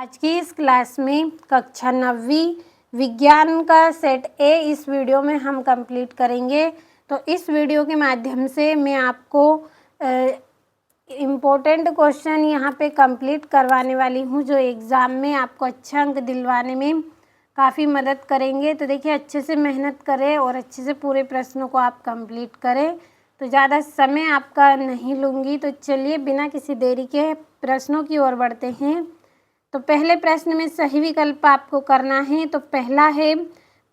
आज की इस क्लास में कक्षा 9वीं विज्ञान का सेट ए इस वीडियो में हम कंप्लीट करेंगे। तो इस वीडियो के माध्यम से मैं आपको इम्पोर्टेंट क्वेश्चन यहाँ पे कंप्लीट करवाने वाली हूँ जो एग्ज़ाम में आपको अच्छा अंक दिलवाने में काफ़ी मदद करेंगे। तो देखिए, अच्छे से मेहनत करें और अच्छे से पूरे प्रश्नों को आप कंप्लीट करें। तो ज़्यादा समय आपका नहीं लूँगी, तो चलिए बिना किसी देरी के प्रश्नों की ओर बढ़ते हैं। तो पहले प्रश्न में सही विकल्प आपको करना है। तो पहला है,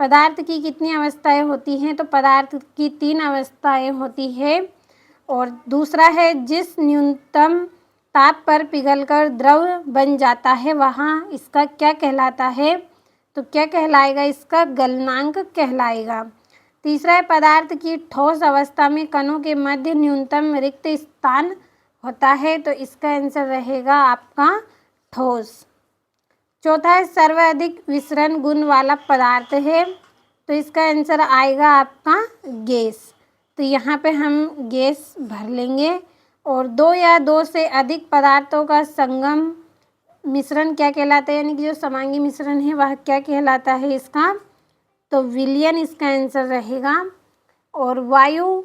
पदार्थ की कितनी अवस्थाएं होती हैं? तो पदार्थ की 3 अवस्थाएं होती है। और दूसरा है, जिस न्यूनतम ताप पर पिघलकर द्रव बन जाता है वहाँ इसका क्या कहलाता है? तो क्या कहलाएगा? इसका गलनांक कहलाएगा। तीसरा है, पदार्थ की ठोस अवस्था में कणों के मध्य न्यूनतम रिक्त स्थान होता है। तो इसका आंसर रहेगा आपका ठोस। चौथा है, सर्वाधिक विसरण गुण वाला पदार्थ है। तो इसका आंसर आएगा आपका गैस। तो यहाँ पे हम गैस भर लेंगे। और 2 या 2 से अधिक पदार्थों का संगम मिश्रण क्या कहलाता है? यानी कि जो समांगी मिश्रण है वह क्या कहलाता है इसका? तो विलयन इसका आंसर रहेगा। और वायु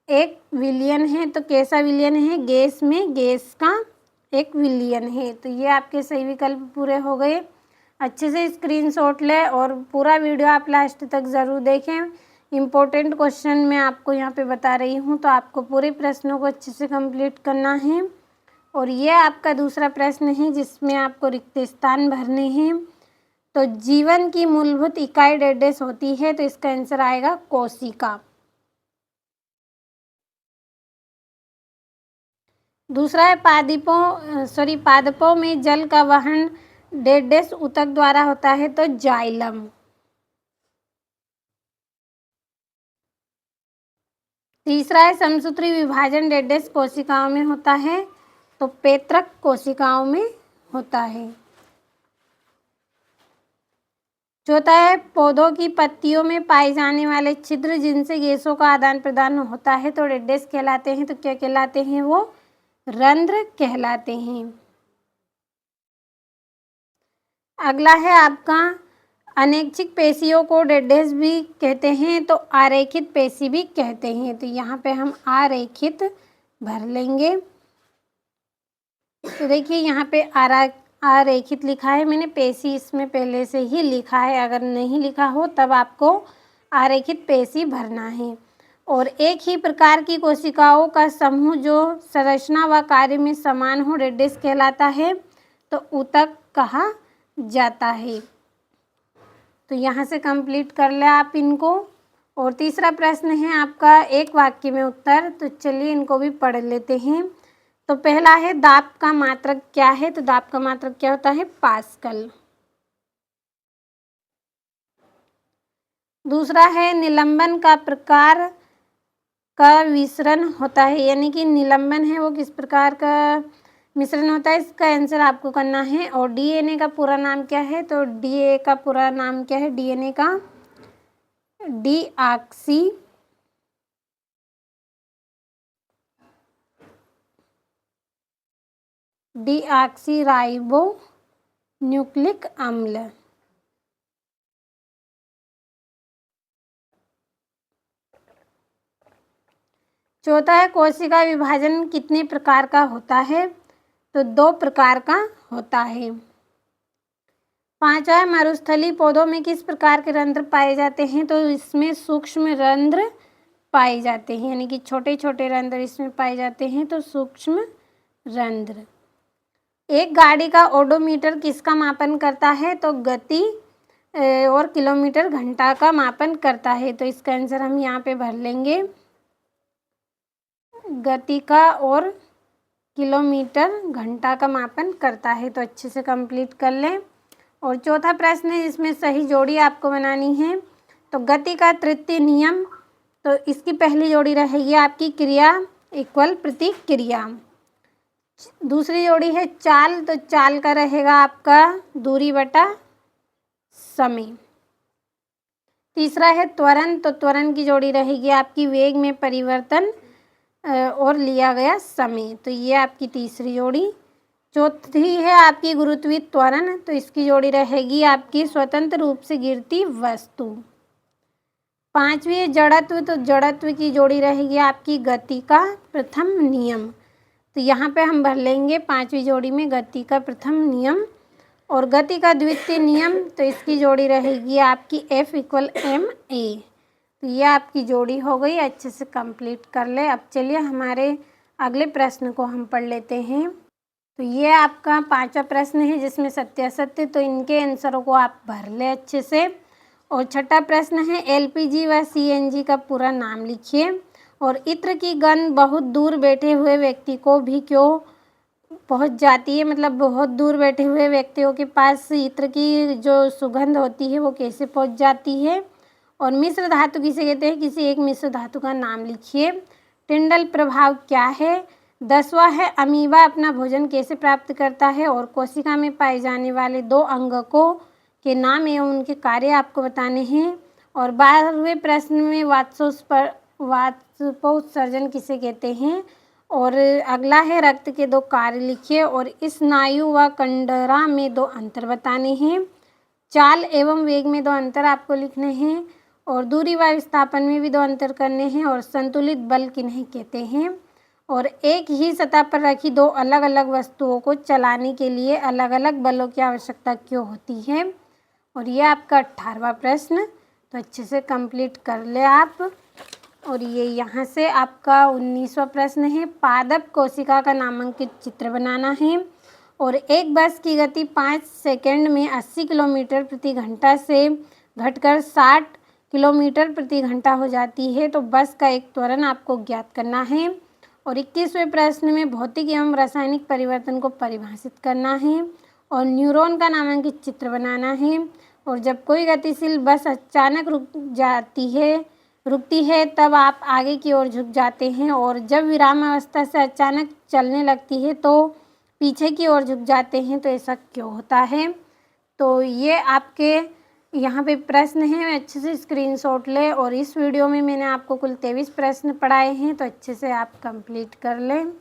एक विलयन है। तो कैसा विलयन है? गैस में गैस का एक विलयन है। तो ये आपके सही विकल्प पूरे हो गए। अच्छे से स्क्रीनशॉट लें और पूरा वीडियो आप लास्ट तक ज़रूर देखें। इम्पोर्टेंट क्वेश्चन मैं आपको यहाँ पे बता रही हूँ, तो आपको पूरे प्रश्नों को अच्छे से कंप्लीट करना है। और ये आपका दूसरा प्रश्न है जिसमें आपको रिक्त स्थान भरने हैं। तो जीवन की मूलभूत इकाई डेढ़ होती है। तो इसका आंसर आएगा कोशिका। दूसरा है, पादपों में जल का वहन डेढ़ ऊतक द्वारा होता है। तो जाइलम। तीसरा है, समसूत्री विभाजन डेढ़ कोशिकाओं में होता है। तो पैतृक कोशिकाओं में होता है। चौथा है, पौधों की पत्तियों में पाए जाने वाले छिद्र जिनसे गैसों का आदान प्रदान होता है तो डेढ़ कहलाते हैं। तो क्या कहलाते हैं वो? रंध्र कहलाते हैं। अगला है आपका, अनैच्छिक पेशियों को डेढ़ भी कहते हैं तो आरेखित पेशी भी कहते हैं। तो यहाँ पे हम आरेखित भर लेंगे। तो देखिए, यहाँ पे आरेखित लिखा है, मैंने पेशी इसमें पहले से ही लिखा है। अगर नहीं लिखा हो तब आपको आरेखित पेशी भरना है। और एक ही प्रकार की कोशिकाओं का समूह जो संरचना व कार्य में समान हो डेढ़ कहलाता है। तो ऊतक कहा जाता है। तो यहाँ से कंप्लीट कर ले आप इनको। और तीसरा प्रश्न है आपका, एक वाक्य में उत्तर। तो चलिए इनको भी पढ़ लेते हैं। तो पहला है, दाब का मात्रक क्या है? तो दाब का मात्रक क्या होता है? पास्कल। दूसरा है, निलंबन का प्रकार का मिश्रण होता है। यानी कि निलंबन है वो किस प्रकार का मिश्रण होता है? इसका आंसर आपको करना है। और डीएनए का पूरा नाम क्या है? तो डीए का पूरा नाम क्या है डीएनए का? डीऑक्सी राइबो न्यूक्लिक अम्ल। चौथा है, कोशिका विभाजन कितने प्रकार का होता है? तो 2 प्रकार का होता है। पांचवा है, मरुस्थलीय पौधों में किस प्रकार के रंध्र पाए जाते हैं? तो इसमें सूक्ष्म रंध्र पाए जाते हैं। यानी कि छोटे छोटे रंध्र इसमें पाए जाते हैं। तो सूक्ष्म रंध्र। एक गाड़ी का ओडोमीटर किसका मापन करता है? तो गति और किलोमीटर घंटा का मापन करता है। तो इसका आंसर हम यहाँ पे भर लेंगे, गति का और किलोमीटर घंटा का मापन करता है। तो अच्छे से कंप्लीट कर लें। और चौथा प्रश्न है जिसमें सही जोड़ी आपको बनानी है। तो गति का तृतीय नियम, तो इसकी पहली जोड़ी रहेगी आपकी क्रिया इक्वल प्रतिक्रिया। दूसरी जोड़ी है चाल, तो चाल का रहेगा आपका दूरी बटा समय। तीसरा है त्वरण, तो त्वरण की जोड़ी रहेगी आपकी वेग में परिवर्तन और लिया गया समय। तो ये आपकी तीसरी जोड़ी। चौथी है आपकी गुरुत्वीय त्वरण, तो इसकी जोड़ी रहेगी आपकी स्वतंत्र रूप से गिरती वस्तु। पांचवी है जड़त्व, तो जड़त्व की जोड़ी रहेगी आपकी गति का प्रथम नियम। तो यहाँ पे हम भर लेंगे पांचवी जोड़ी में गति का प्रथम नियम। और गति का द्वितीय नियम, तो इसकी जोड़ी रहेगी आपकी F = ma। तो ये आपकी जोड़ी हो गई, अच्छे से कंप्लीट कर ले। अब चलिए हमारे अगले प्रश्न को हम पढ़ लेते हैं। तो ये आपका पांचवा प्रश्न है जिसमें सत्य असत्य, तो इनके आंसरों को आप भर ले अच्छे से। और छठा प्रश्न है LPG व CNG का पूरा नाम लिखिए। और इत्र की गंध बहुत दूर बैठे हुए व्यक्ति को भी क्यों पहुंच जाती है, मतलब बहुत दूर बैठे हुए व्यक्तियों के पास इत्र की जो सुगंध होती है वो कैसे पहुंच जाती है। और मिश्र धातु किसे कहते हैं, किसी एक मिश्र धातु का नाम लिखिए। टिंडल प्रभाव क्या है। 10वां है अमीबा अपना भोजन कैसे प्राप्त करता है। और कोशिका में पाए जाने वाले 2 अंगकों के नाम एवं उनके कार्य आपको बताने हैं। और 12वें प्रश्न में वाष्पोत्सर्जन किसे कहते हैं। और अगला है रक्त के 2 कार्य लिखिए। और स्नायु व कंडरा में 2 अंतर बताने हैं। चाल एवं वेग में 2 अंतर आपको लिखने हैं। और दूरी व विस्थापन में भी 2 अंतर करने हैं। और संतुलित बल किन्हें कहते हैं। और एक ही सतह पर रखी 2 अलग अलग वस्तुओं को चलाने के लिए अलग अलग बलों की आवश्यकता क्यों होती है। और ये आपका 18वां प्रश्न, तो अच्छे से कंप्लीट कर ले आप। और ये यहाँ से आपका 19वां प्रश्न है पादप कोशिका का नामांकित चित्र बनाना है। और एक बस की गति 5 सेकंड में 80 किलोमीटर प्रति घंटा से घटकर 60 किलोमीटर प्रति घंटा हो जाती है। तो बस का एक त्वरण आपको ज्ञात करना है। और 21वें प्रश्न में भौतिक एवं रासायनिक परिवर्तन को परिभाषित करना है। और न्यूरॉन का नामांकित चित्र बनाना है। और जब कोई गतिशील बस अचानक रुकती है तब आप आगे की ओर झुक जाते हैं। और जब विराम अवस्था से अचानक चलने लगती है तो पीछे की ओर झुक जाते हैं, तो ऐसा क्यों होता है। तो ये आपके यहाँ पे प्रश्न हैं, अच्छे से स्क्रीनशॉट ले। और इस वीडियो में मैंने आपको कुल 23 प्रश्न पढ़ाए हैं, तो अच्छे से आप कंप्लीट कर लें।